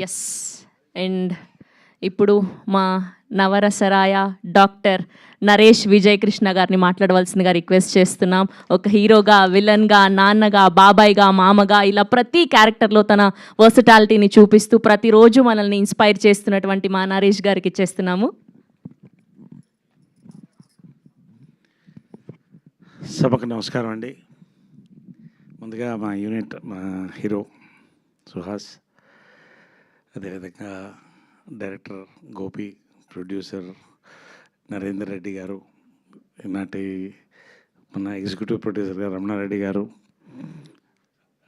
Yes. And ఇప్పుడు మా నవరసరాయ doctor Naresh Vijay Krishna గారిని మాట్లాడవలసిందిగా రిక్వెస్ట్ చేస్తున్నాం. ఒక హీరోగా, విలన్గా, నాన్నగా, బాబాయ్గా, మామగా ఇలా ప్రతి క్యారెక్టర్లో తన వర్సటాలిటీని చూపిస్తూ ప్రతిరోజు మనల్ని ఇన్స్పైర్ చేస్తున్నటువంటి మా నరేష్ గారికి ఇచ్చేస్తున్నాము. సభకు నమస్కారం అండి. ముందుగా మా యూనిట్, మా హీరో సుహాస్, అదేవిధంగా డైరెక్టర్ గోపి, ప్రొడ్యూసర్ నరేందర్ రెడ్డి గారు, ఈనాటి మన ఎగ్జిక్యూటివ్ ప్రొడ్యూసర్ గారు రమణారెడ్డి గారు,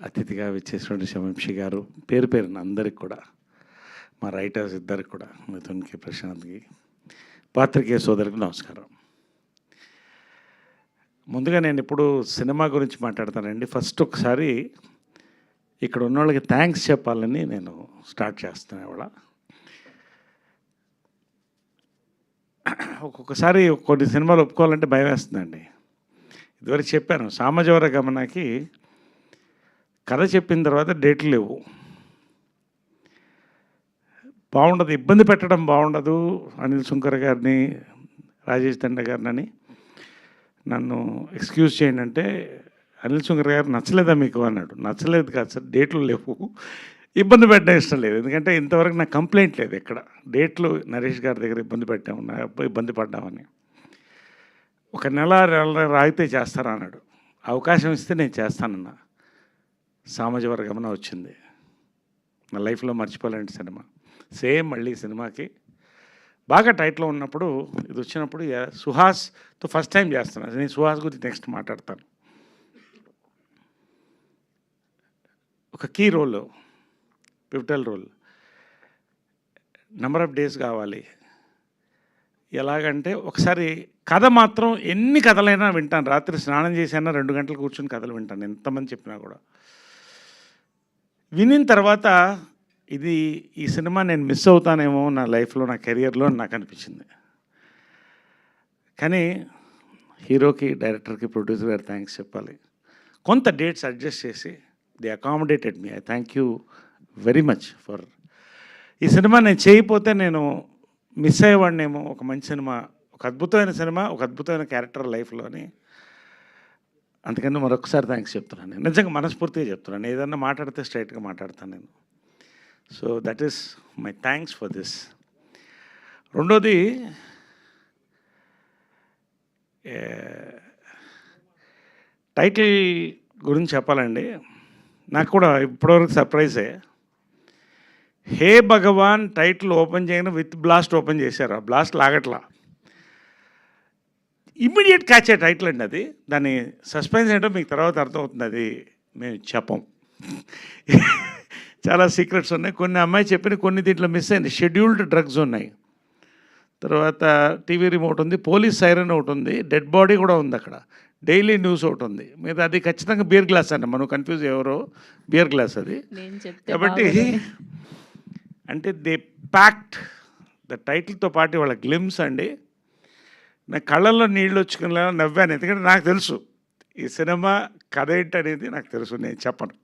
అతిథిగా విచ్చేసినటువంటి శవంశి గారు, పేరు పేరున అందరికి కూడా, మా రైటర్స్ ఇద్దరికి కూడా, మిథున్కి, ప్రశాంత్కి, పాత్రికేయ సోదరికి నమస్కారం. ముందుగా నేను ఇప్పుడు సినిమా గురించి మాట్లాడతానండి. ఫస్ట్ ఒకసారి ఇక్కడ ఉన్న వాళ్ళకి థ్యాంక్స్ చెప్పాలని నేను స్టార్ట్ చేస్తాను. ఇవాళ ఒక్కొక్కసారి కొన్ని సినిమాలు ఒప్పుకోవాలంటే భయం వేస్తుందండి. ఇదివరకు చెప్పాను, సామాజిక గమనకి కథ చెప్పిన తర్వాత డేట్లు లేవు, బాగుండదు, ఇబ్బంది పెట్టడం బాగుండదు. అనిల్ సుంకర్ గారిని, రాజేష్ దండ గారిని నన్ను ఎక్స్క్యూజ్ చేయండి అంటే, అనిల్ సుంకర్ గారు నచ్చలేదా మీకు అన్నాడు. నచ్చలేదు కాదు సార్, డేట్లు లేవు, ఇబ్బంది పెట్టడం ఇష్టం లేదు. ఎందుకంటే ఇంతవరకు నాకు కంప్లైంట్ లేదు ఎక్కడ, డేట్లు నరేష్ గారి దగ్గర ఇబ్బంది పడ్డామని. ఒక నెల రాగితే చేస్తారా అన్నాడు. అవకాశం ఇస్తే నేను చేస్తానన్నా. సామాజిక గమనం వచ్చింది, నా లైఫ్లో మర్చిపోలేని సినిమా. సేమ్ మళ్ళీ సినిమాకి బాగా టైట్లో ఉన్నప్పుడు ఇది వచ్చినప్పుడు సుహాస్తో ఫస్ట్ టైం చేస్తున్నాను. నేను సుహాస్ గురించి నెక్స్ట్ మాట్లాడతాను. ఒక key role, pivotal role, number of days కావాలి. ఎలాగంటే ఒకసారి కథ మాత్రం ఎన్ని కథలైనా వింటాను, రాత్రి స్నానం చేసైనా 2 గంటలు కూర్చొని కథలు వింటాను, ఎంతమంది చెప్పినా కూడా. వినిన తర్వాత ఈ సినిమా నేను మిస్ అవుతానేమో నా లైఫ్లో, నా కెరియర్లో నాకు అనిపించింది. కానీ హీరోకి, డైరెక్టర్కి, ప్రొడ్యూసర్ గారు థ్యాంక్స్ చెప్పాలి. కొంత డేట్స్ అడ్జస్ట్ చేసి the accommodated me. I thank you very much for. ఈ సినిమా నేను చేయకపోతే నేను మిస్ అయ్యేవాడినేమో. ఒక మంచి సినిమా, ఒక అద్భుతమైన సినిమా, ఒక అద్భుతమైన క్యారెక్టర్ లైఫ్లోని. అందుకని మరొకసారి థ్యాంక్స్ చెప్తున్నాను. నేను నిజంగా మనస్ఫూర్తిగా చెప్తున్నాను. ఏదన్నా మాట్లాడితే స్ట్రైట్గా మాట్లాడతాను నేను. So that is my thanks for this. రెండోది, టైటిల్ గురించి చెప్పాలండి. నాకు కూడా ఇప్పటివరకు సర్ప్రైజే. హే భగవాన్ టైటిల్ ఓపెన్ చేయగానే విత్ బ్లాస్ట్ ఓపెన్ చేశారు. ఆ బ్లాస్ట్ లాగట్లా, ఇమ్మీడియట్ క్యాచ్ అయ్యే టైటిల్ అండి అది. దాని సస్పెన్స్ ఏంటో మీకు తర్వాత అర్థమవుతుంది, అది మేము చెప్పం. చాలా సీక్రెట్స్ ఉన్నాయి. కొన్ని అమ్మాయి చెప్పిన, కొన్ని దీంట్లో మిస్ అయింది. షెడ్యూల్డ్ డ్రగ్స్ ఉన్నాయి, తర్వాత టీవీ రిమోట్ ఉంది, పోలీస్ సైరన్ ఒకటి ఉంది, డెడ్ బాడీ కూడా ఉంది అక్కడ, డైలీ న్యూస్ ఒకటి ఉంది. మీద అది ఖచ్చితంగా బియర్ గ్లాస్ అండి, మనం కన్ఫ్యూజ్ ఎవరో, బియర్ గ్లాస్ అది. కాబట్టి అంటే దే ప్యాక్ట్ ద టైటిల్తో పాటు వాళ్ళ గ్లిమ్స్ అండి. నా కళ్ళల్లో నీళ్ళు వచ్చుకునేలా నవ్వాను. ఎందుకంటే నాకు తెలుసు ఈ సినిమా కథ ఏంటనేది నాకు తెలుసు, నేను చెప్పను.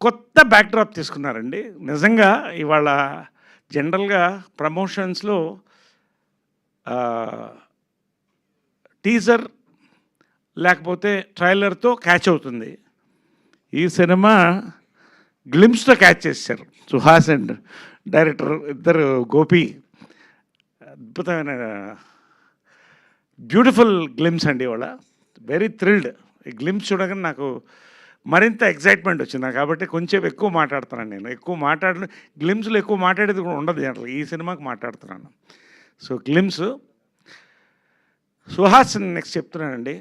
కొత్త బ్యాక్డ్రాప్ తీసుకున్నారండి నిజంగా. ఇవాళ జనరల్గా ప్రమోషన్స్లో టీజర్ లేకపోతే ట్రైలర్తో క్యాచ్ అవుతుంది. ఈ సినిమా గ్లిమ్స్తో క్యాచ్ చేశారు సుహాస్ అండ్ డైరెక్టర్ ఇద్దరు, గోపి. అద్భుతమైన బ్యూటిఫుల్ గ్లిమ్స్ అండి. ఇవాళ వెరీ థ్రిల్డ్. ఈ గ్లిమ్స్ చూడగానే నాకు మరింత ఎగ్జైట్మెంట్ వచ్చింది. కాబట్టి కొంచెం ఎక్కువ మాట్లాడుతున్నాను నేను. గ్లిమ్స్లో ఎక్కువ మాట్లాడేది కూడా ఉండదు జనరల్. ఈ సినిమాకి మాట్లాడుతున్నాను. సో గ్లిమ్స్ సుహాస్ నెక్స్ట్ చెప్తున్నానండి.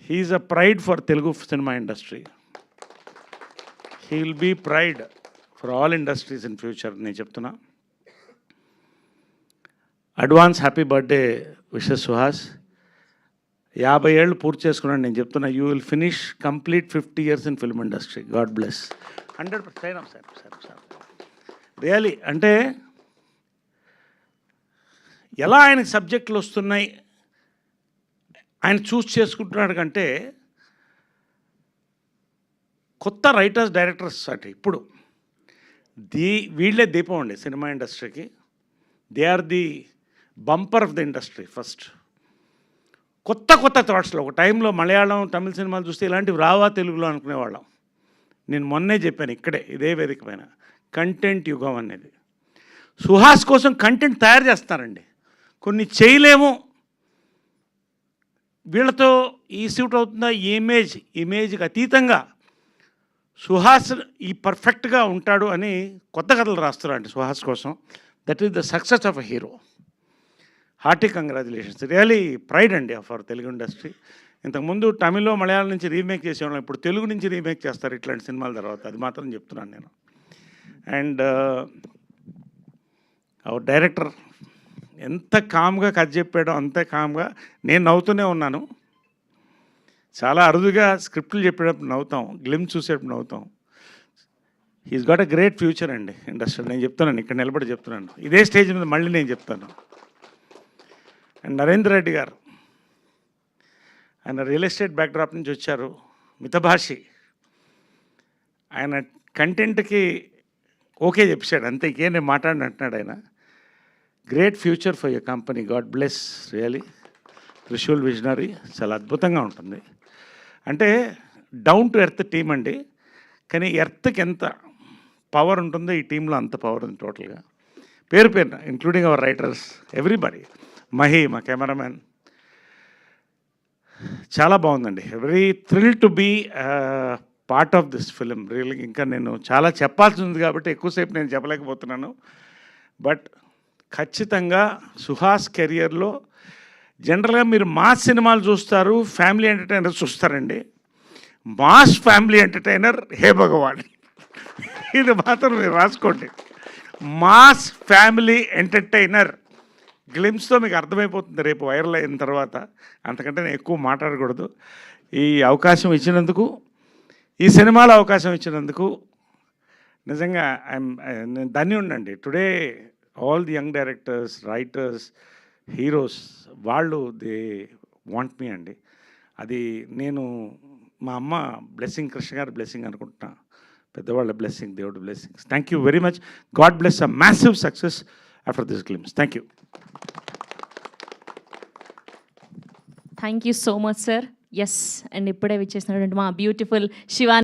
He's a pride for Telugu cinema industry. He will be pride for all industries in future. నేను చెప్తున్నా. Advance happy birthday wishes Suhas. 50 ఏళ్ళు పూర్తి చేసుకున్నాను. నేను చెప్తున్నా, you will finish complete 50 years in film industry. God bless. 100% sir really. అంటే ఎలా ఆయనకి సబ్జెక్టులు వస్తున్నాయి, ఆయన చూస్ చేసుకుంటున్నాడు కంటే కొత్త రైటర్స్ డైరెక్టర్స్ అంటే ఇప్పుడు వీళ్ళే దీపం అండి సినిమా ఇండస్ట్రీకి. They are the bumper of the industry first. కొత్త థాట్స్లో ఒక టైంలో మలయాళం తమిళ సినిమాలు చూస్తే ఇలాంటివి రావా తెలుగులో అనుకునేవాళ్ళం. నేను మొన్నే చెప్పాను ఇక్కడే ఇదే వేదిక పైన, కంటెంట్ యుగం అనేది. సుహాస్ కోసం కంటెంట్ తయారు చేస్తారండి, కొన్ని చేయలేము, వీళ్ళతో ఈ సూట్ అవుతుందా ఇమేజ్కి అతీతంగా సుహాస్ ఈ పర్ఫెక్ట్గా ఉంటాడు అని కొత్త కథలు రాస్తారండి సుహాస్ కోసం. That is the success of a hero. Hearty congratulations, really pride అండి ఆఫ్ అవర్ తెలుగు ఇండస్ట్రీ. ఇంతకుముందు తమిళ్లో మలయాళం నుంచి రీమేక్ చేసేవాళ్ళం, ఇప్పుడు తెలుగు నుంచి రీమేక్ చేస్తారు ఇట్లాంటి సినిమాల తర్వాత. అది మాత్రం చెప్తున్నాను నేను. అండ్ అవర్ డైరెక్టర్ ఎంత కామ్గా కథ చెప్పాడో అంతే కామ్గా నేను నవ్వుతూనే ఉన్నాను. చాలా అరుదుగా స్క్రిప్ట్లు చెప్పేటప్పుడు నవ్వుతాం, గ్లిమ్స్ చూసేటప్పుడు నవ్వుతాం. He's got a great future అండి ఇండస్ట్రీ. నేను చెప్తున్నాను, ఇక్కడ నిలబడి చెప్తున్నాను, ఇదే స్టేజ్ మీద మళ్ళీ నేను చెప్తాను. అండ్ నరేంద్ర రెడ్డి గారు, ఆయన రియల్ ఎస్టేట్ బ్యాక్డ్రాప్ నుంచి వచ్చారు, మితభాషి. ఆయన కంటెంట్కి ఓకే చెప్పాడు అంతే, ఇంకేం నేను మాట్లాడిన అంటున్నాడు ఆయన. Great future for your company, God bless really. Trishul visionary చాలా అద్భుతంగా ఉంటుంది. అంటే డౌన్ టు ఎర్త్ టీం అండి, కానీ ఎర్త్కి ఎంత పవర్ ఉంటుందో ఈ టీంలో అంత పవర్ ఉంది టోటల్గా. పేరు including our writers, everybody. Mahi మా కెమెరామ్యాన్, చాలా బాగుందండి. Very thrill to be part of this film. Really ఇంకా నేను చాలా చెప్పాల్సి ఉంది కాబట్టి ఎక్కువసేపు నేను చెప్పలేకపోతున్నాను. బట్ ఖచ్చితంగా సుహాస్ కెరియర్లో జనరల్గా మీరు మాస్ సినిమాలు చూస్తారు, ఫ్యామిలీ ఎంటర్టైనర్ చూస్తారండి. మాస్ ఫ్యామిలీ ఎంటర్టైనర్ హే భగవాన్, ఇది మాత్రం మీరు రాసుకోండి. మాస్ ఫ్యామిలీ ఎంటర్టైనర్ గ్లిమ్స్తో మీకు అర్థమైపోతుంది రేపు వైరల్ అయిన తర్వాత. అంతకంటే నేను ఎక్కువ మాట్లాడకూడదు. ఈ అవకాశం ఇచ్చినందుకు, ఈ సినిమాలో అవకాశం ఇచ్చినందుకు నిజంగా నేను ధన్యుడినండి. Today all the young directors, writers, heroes వాళ్ళు దే వాంట్ మీ అండి. అది నేను మా అమ్మ బ్లెస్సింగ్, కృష్ణ గారి బ్లెస్సింగ్ అనుకుంటున్నా, పెద్దవాళ్ళ బ్లెస్సింగ్, దేవుడి blessings. Thank you very much. God bless a massive success after this glimpse. Thank you. Thank you so much sir. Yes, and ఇప్పుడే విచ్చేసినటువంటి మా బ్యూటిఫుల్ శివాని